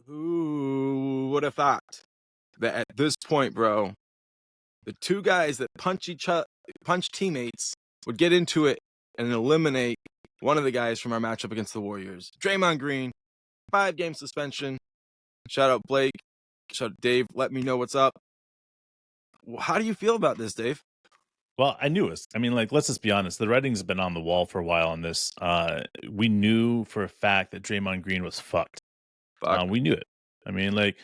Who would have thought that at this point, bro, the two guys that punch teammates would get into it and eliminate one of the guys from our matchup against the Warriors? Draymond Green, 5-game suspension. Shout out Blake. Shout out Dave. Let me know what's up. How do you feel about this, Dave? Well, I knew it. I mean, like, let's just be honest. The writing's been on the wall for a while on this. We knew for a fact that Draymond Green was fucked. Fuck. We knew it. I mean, like,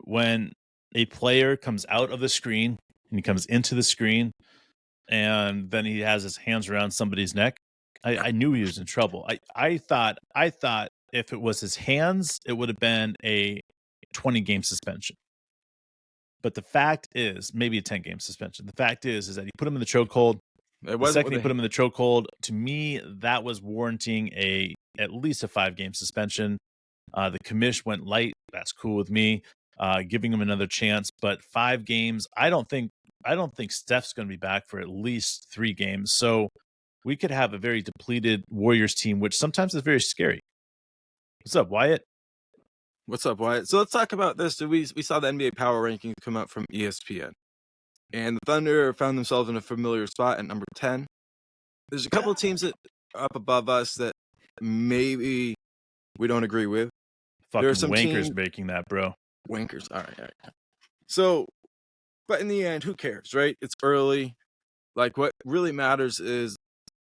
when a player comes out of the screen and he comes into the screen and then he has his hands around somebody's neck, I knew he was in trouble. I thought if it was his hands, it would have been a 20-game suspension. But the fact is, maybe a 10-game suspension. The fact is that he put him in the chokehold. The second he put him in the chokehold, to me, that was warranting at least a 5-game suspension. The commish went light. That's cool with me. Giving him another chance, but 5 games, I don't think Steph's going to be back for at least 3 games. So we could have a very depleted Warriors team, which sometimes is very scary. What's up, Wyatt? What's up, Wyatt? So let's talk about this. We saw the NBA Power Rankings come out from ESPN, and the Thunder found themselves in a familiar spot at number 10. There's a couple of teams that are up above us that maybe we don't agree with. Fucking there are some wankers making that, bro. Wankers. All right. So, but in the end, who cares, right? It's early. Like, what really matters is,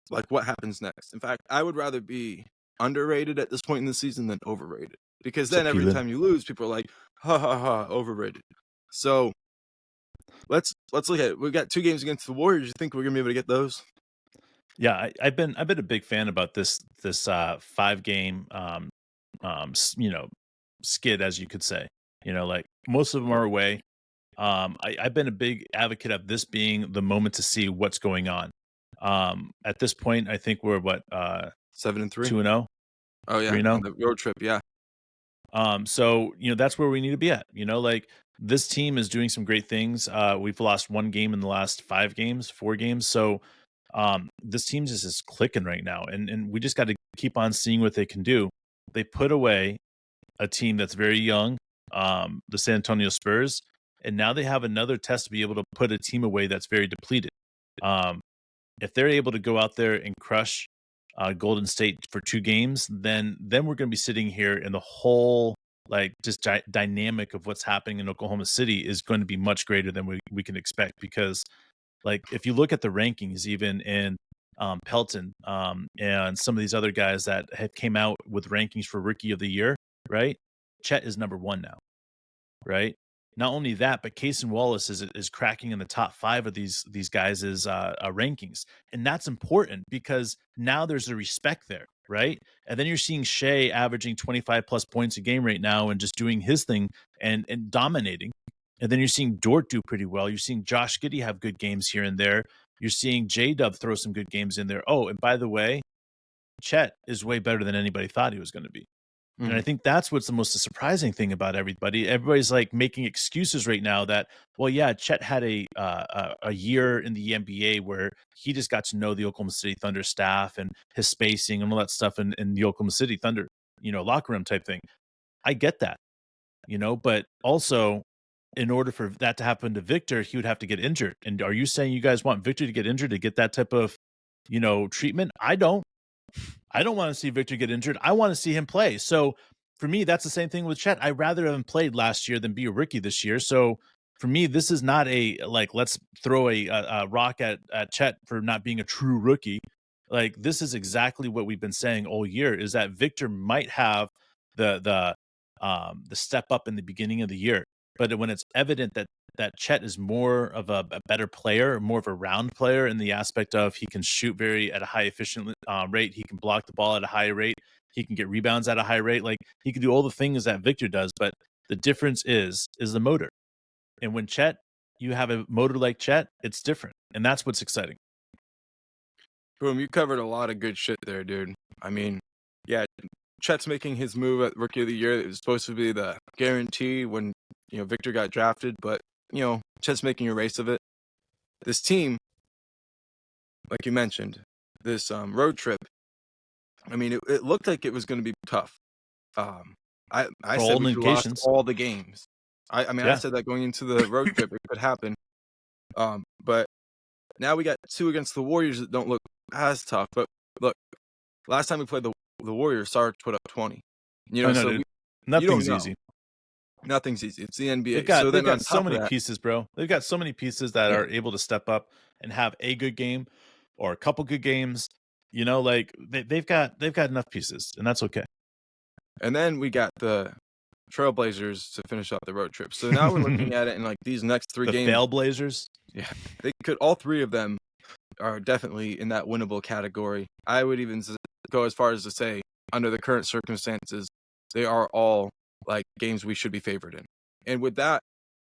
like, what happens next. In fact, I would rather be underrated at this point in the season than overrated. Because then every time you lose, people are like, ha, ha, ha, overrated. So, let's look at it. We've got 2 games against the Warriors. You think we're going to be able to get those? Yeah, I've been a big fan about this 5-game, skid, as you could say. Like, most of them are away. I've been a big advocate of this being the moment to see what's going on. At this point, I think we're 7-3, 2-0. Oh yeah, 3-0? on the road trip, yeah. So that's where we need to be at. Like, this team is doing some great things. We've lost 1 game in the last 4 games. So this team is clicking right now, and we just got to keep on seeing what they can do. They put away a team that's very young, the San Antonio Spurs, and now they have another test to be able to put a team away that's very depleted. If they're able to go out there and crush Golden State for 2 games, then we're going to be sitting here, and the whole just dynamic of what's happening in Oklahoma City is going to be much greater than we can expect. Because, like, if you look at the rankings, even in Pelton and some of these other guys that have came out with rankings for Rookie of the Year, right? Chet is number 1 now, right? Not only that, but Cason Wallace is cracking in the top 5 of these guys' rankings, and that's important because now there's a respect there, right? And then you're seeing Shea averaging 25 plus points a game right now and just doing his thing and dominating. And then you're seeing Dort do pretty well. You're seeing Josh Giddey have good games here and there. You're seeing J-Dub throw some good games in there. Oh, and by the way, Chet is way better than anybody thought he was going to be. And I think that's what's the most surprising thing about everybody. Everybody's like making excuses right now that, well, yeah, Chet had a year in the NBA where he just got to know the Oklahoma City Thunder staff and his spacing and all that stuff in the Oklahoma City Thunder, locker room type thing. I get that, but also, in order for that to happen to Victor, he would have to get injured. And are you saying you guys want Victor to get injured to get that type of, treatment? I don't want to see Victor get injured. I want to see him play. So for me, that's the same thing with Chet. I'd rather have him played last year than be a rookie this year. So for me, this is not let's throw a rock at Chet for not being a true rookie. Like, this is exactly what we've been saying all year, is that Victor might have the step up in the beginning of the year. But when it's evident that Chet is more of a better player, more of a round player in the aspect of he can shoot at a high efficient rate, he can block the ball at a high rate, he can get rebounds at a high rate, like, he can do all the things that Victor does, but the difference is the motor. And when you have a motor like Chet, it's different, and that's what's exciting. Boom, you covered a lot of good shit there, dude. I mean, yeah, Chet's making his move at Rookie of the Year. It was supposed to be the guarantee when Victor got drafted, but Chet's making a race of it. This team, like you mentioned, this road trip, I mean, it looked like it was going to be tough. I for said all we could lost indications. all the games. I mean, I Yeah. said that going into the road trip, it could happen. But now we got 2 against the Warriors that don't look as tough. But look, last time we played the Warriors, Sarge put up 20. You I know, know, so dude. you don't Nothing's know. easy. Nothing's easy. It's the NBA. They've So got they've then on got so top of many that, pieces, bro. They've got so many pieces that yeah. are able to step up and have a good game or a couple good games. You know, like they've got enough pieces, and that's okay. And then we got the Trailblazers to finish up the road trip. So now we're looking at it in like these next 3 The games. fail Blazers. Yeah, they could all 3 of them are definitely in that winnable category. I would even go as far as to say, under the current circumstances, they are all like games we should be favored in. And with that,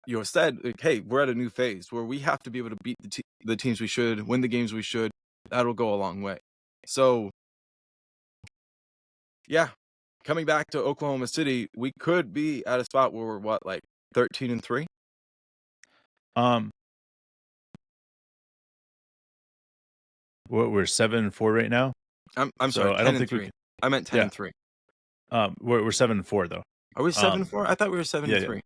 you said, like, hey, we're at a new phase where we have to be able to beat the teams we should, win the games we should. That'll go a long way. So, yeah, coming back to Oklahoma City, we could be at a spot where we're what, like 13-3? Um, we're 7-4 right now, I'm sorry, so I don't think we 10-3. can. I meant 10 Yeah. and 3. We're 7-4 though. Are we 7 and Um, 4? I thought we were 7 and yeah, yeah. 3.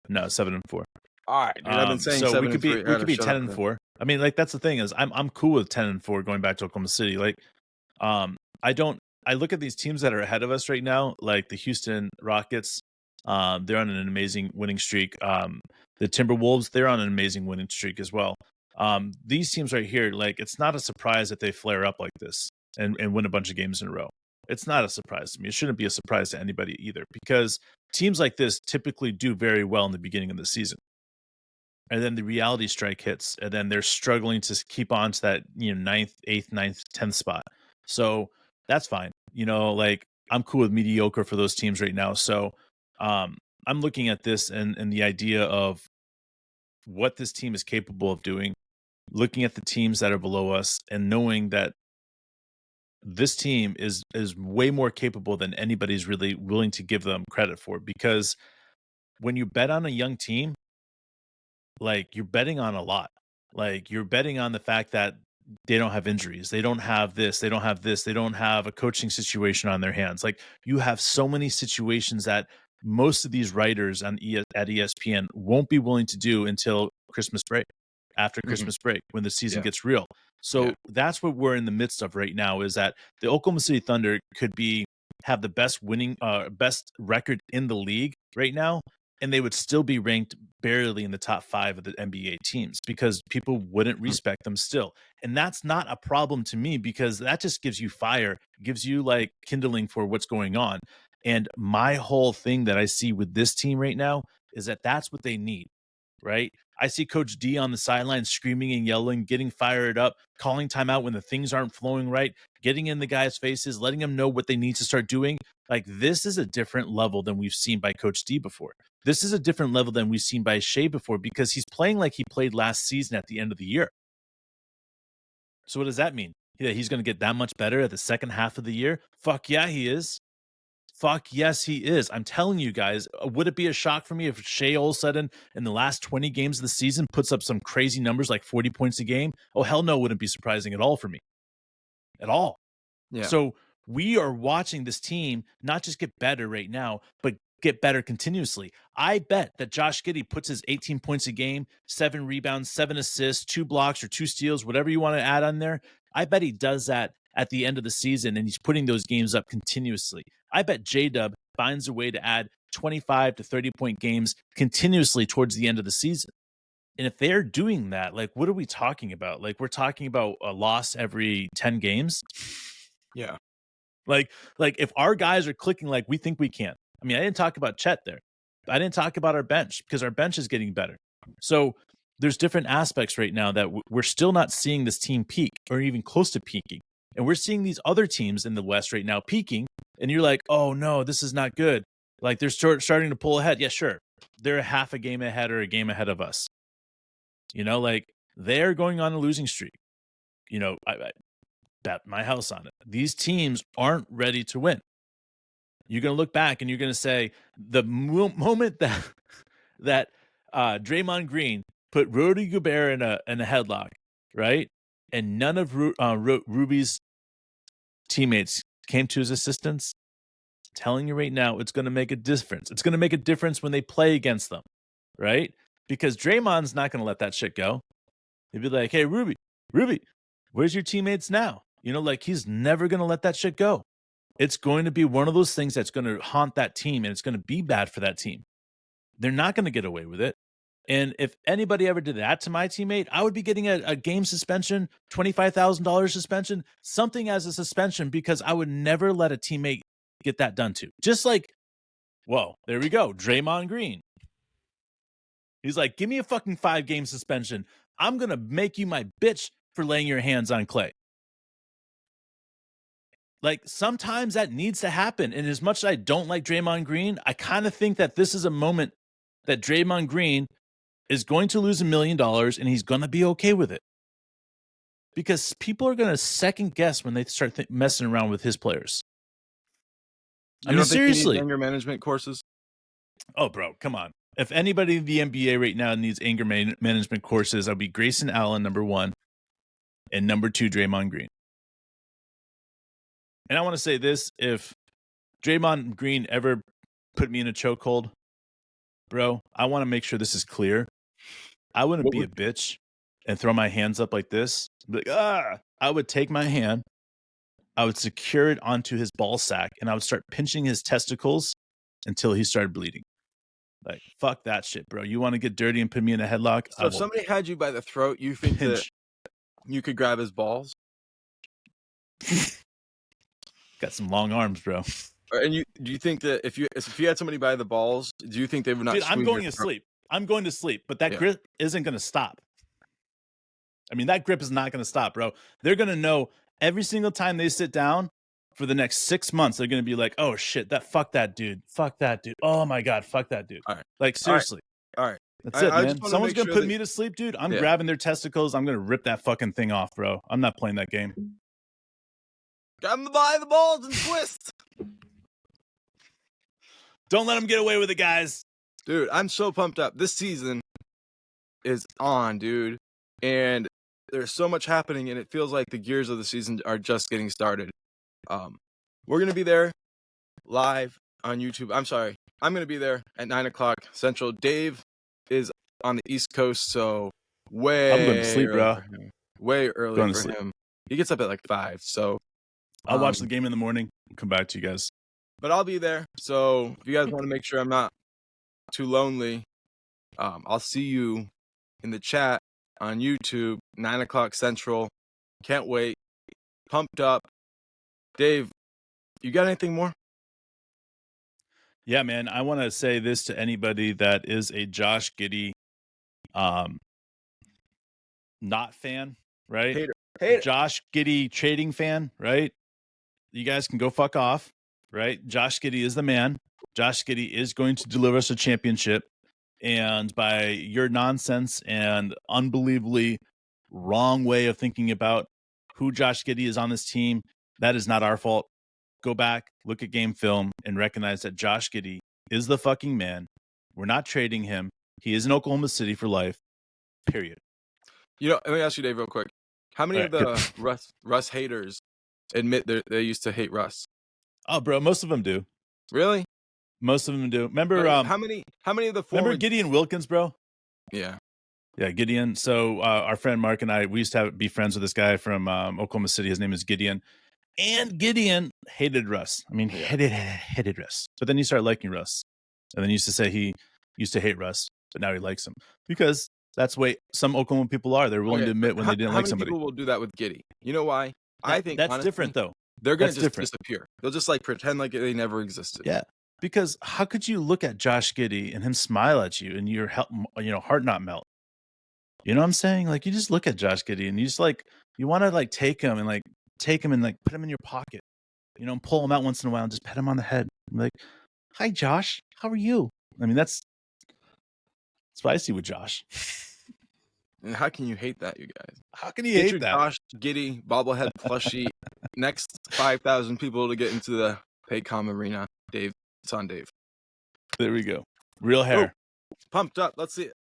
No, 7-4. All right, dude. I've been saying So we 7 could and be 3. I we gotta could be shut ten up and then. four. I mean, like that's the thing is I'm cool with 10-4 going back to Oklahoma City. Like, I don't. I look at these teams that are ahead of us right now, like the Houston Rockets. They're on an amazing winning streak. The Timberwolves, they're on an amazing winning streak as well. These teams right here, like it's not a surprise that they flare up like this and win a bunch of games in a row. It's not a surprise to me. It shouldn't be a surprise to anybody either because teams like this typically do very well in the beginning of the season. And then the reality strike hits, and then they're struggling to keep on to that, ninth, eighth, ninth, 10th spot. So that's fine. Like I'm cool with mediocre for those teams right now. So I'm looking at this and the idea of what this team is capable of doing, looking at the teams that are below us, and knowing that this team is way more capable than anybody's really willing to give them credit for. Because when you bet on a young team, like you're betting on a lot. Like you're betting on the fact that they don't have injuries. They don't have this. They don't have this. They don't have a coaching situation on their hands. Like you have so many situations that most of these writers at ESPN won't be willing to do until Christmas break, after Mhm. Christmas break, when the season Yeah. gets real. Yeah. So that's what we're in the midst of right now is that the Oklahoma City Thunder could have the best record in the league right now, and they would still be ranked barely in the top 5 of the NBA teams because people wouldn't Mm. respect them still. And that's not a problem to me because that just gives you fire, gives you like kindling for what's going on. And my whole thing that I see with this team right now is that that's what they need, right? I see Coach D on the sideline screaming and yelling, getting fired up, calling timeout when the things aren't flowing right, getting in the guys' faces, letting them know what they need to start doing. Like this is a different level than we've seen by Coach D before. This is a different level than we've seen by Shea before because he's playing like he played last season at the end of the year. So what does that mean? That he's going to get that much better at the second half of the year? Fuck yeah, he is. Fuck yes, he is. I'm telling you guys, would it be a shock for me if Shea all of a sudden in the last 20 games of the season puts up some crazy numbers like 40 points a game? Oh, hell no, wouldn't be surprising at all for me. At all. Yeah. So we are watching this team not just get better right now, but get better continuously. I bet that Josh Giddey puts his 18 points a game, 7 rebounds, 7 assists, 2 blocks or 2 steals, whatever you want to add on there. I bet he does that at the end of the season and he's putting those games up continuously. I bet J-Dub finds a way to add 25 to 30-point games continuously towards the end of the season. And if they're doing that, like, what are we talking about? Like, we're talking about a loss every 10 games. Yeah. Like if our guys are clicking like we think we can. I mean, I didn't talk about Chet there. I didn't talk about our bench because our bench is getting better. So there's different aspects right now that we're still not seeing this team peak or even close to peaking. And we're seeing these other teams in the West right now peaking. And you're like, oh, no, this is not good. Like they're starting to pull ahead. Yeah, sure. They're a half a game ahead or a game ahead of us. Like they're going on a losing streak. I bet my house on it. These teams aren't ready to win. You're going to look back and you're going to say the moment that Draymond Green put Rudy Gobert in a headlock, right? And none of Ruby's teammates came to his assistance. telling you right now, it's going to make a difference. It's going to make a difference when they play against them, right? Because Draymond's not going to let that shit go. He'd be like, hey, Ruby, where's your teammates now? You know, like he's never going to let that shit go. It's going to be one of those things that's going to haunt that team, and it's going to be bad for that team. They're not going to get away with it. And if anybody ever did that to my teammate, I would be getting a game suspension, $25,000 suspension, something as a suspension, because I would never let a teammate get that done to. Just like, whoa, there we go. Draymond Green. He's like, give me a fucking 5-game suspension. I'm going to make you my bitch for laying your hands on Clay. Like, sometimes that needs to happen. And as much as I don't like Draymond Green, I kind of think that this is a moment that Draymond Green is going to lose $1 million and he's going to be okay with it. Because people are going to second guess when they start messing around with his players. I mean, seriously. Anger management courses? Oh, bro, come on. If anybody in the NBA right now needs anger management courses, I'll be Grayson Allen, number 1, and number 2, Draymond Green. And I want to say this, if Draymond Green ever put me in a chokehold, bro, I want to make sure this is clear. I wouldn't be a bitch and throw my hands up like this. Be like, I would take my hand, I would secure it onto his ball sack, and I would start pinching his testicles until he started bleeding. Like, fuck that shit, bro. You want to get dirty and put me in a headlock? So if somebody had you by the throat, you think that you could grab his balls? Got some long arms, bro. And do you think that if you had somebody by the balls, do you think they would not? Dude, I'm going to sleep. I'm going to sleep, but that grip isn't going to stop. I mean, that grip is not going to stop, bro. They're going to know every single time they sit down for the next 6 months. They're going to be like, "Oh shit, fuck that dude. Oh my god, fuck that dude." All right. Like seriously. All right. That's it, man. Someone's going to put me to sleep, dude. I'm grabbing their testicles. I'm going to rip that fucking thing off, bro. I'm not playing that game. Grab him by the balls and twist. Don't let him get away with it, guys. Dude, I'm so pumped up. This season is on, dude. And there's so much happening, and it feels like the gears of the season are just getting started. We're going to be there live on YouTube. I'm sorry. I'm going to be there at 9 o'clock Central. Dave is on the East Coast, so I'm going to sleep, bro. Way early for him. He gets up at like 5, so I'll watch the game in the morning and come back to you guys. But I'll be there, so if you guys want to make sure I'm not too lonely, I'll see you in the chat on YouTube, 9 o'clock Central. Can't wait. Pumped up. Dave, you got anything more? Yeah, man. I want to say this to anybody that is a Josh Giddey not fan, right? Hater. Josh Giddey trading fan, right? You guys can go fuck off, right? Josh Giddey is the man. Josh Giddey is going to deliver us a championship. And by your nonsense and unbelievably wrong way of thinking about who Josh Giddey is on this team, that is not our fault. Go back, look at game film, and recognize that Josh Giddey is the fucking man. We're not trading him. He is in Oklahoma City for life, period. You know, let me ask you, Dave, real quick. How many of the Russ haters admit they used to hate Russ? Oh, bro, most of them do. Really? Most of them do. Remember, how many of the former... Remember Gideon Wilkins, bro? Yeah. Yeah, Gideon. So our friend Mark and I, we used to be friends with this guy from Oklahoma City. His name is Gideon. And Gideon hated Russ. I mean, hated Russ. But then he started liking Russ. And then he used to say he used to hate Russ, but now he likes him. Because that's the way some Oklahoma people are. They're willing to admit when they didn't like somebody. How many people will do that with Giddey? You know why? I think that's honestly, different, though. They're going to just disappear. They'll just like pretend like they never existed. Yeah. Because how could you look at Josh Giddey and him smile at you and your heart not melt? You know what I'm saying? Like, you just look at Josh Giddey and you just like, you want to like take him and put him in your pocket, and pull him out once in a while and just pet him on the head. And be like, hi, Josh. How are you? I mean, that's spicy with Josh. And how can you hate that, you guys? How can you hate that? Josh Giddey bobblehead plushie. Next 5,000 people to get into the Paycom arena. Dave, it's on Dave. There we go. Real hair. Pumped up. Let's see it.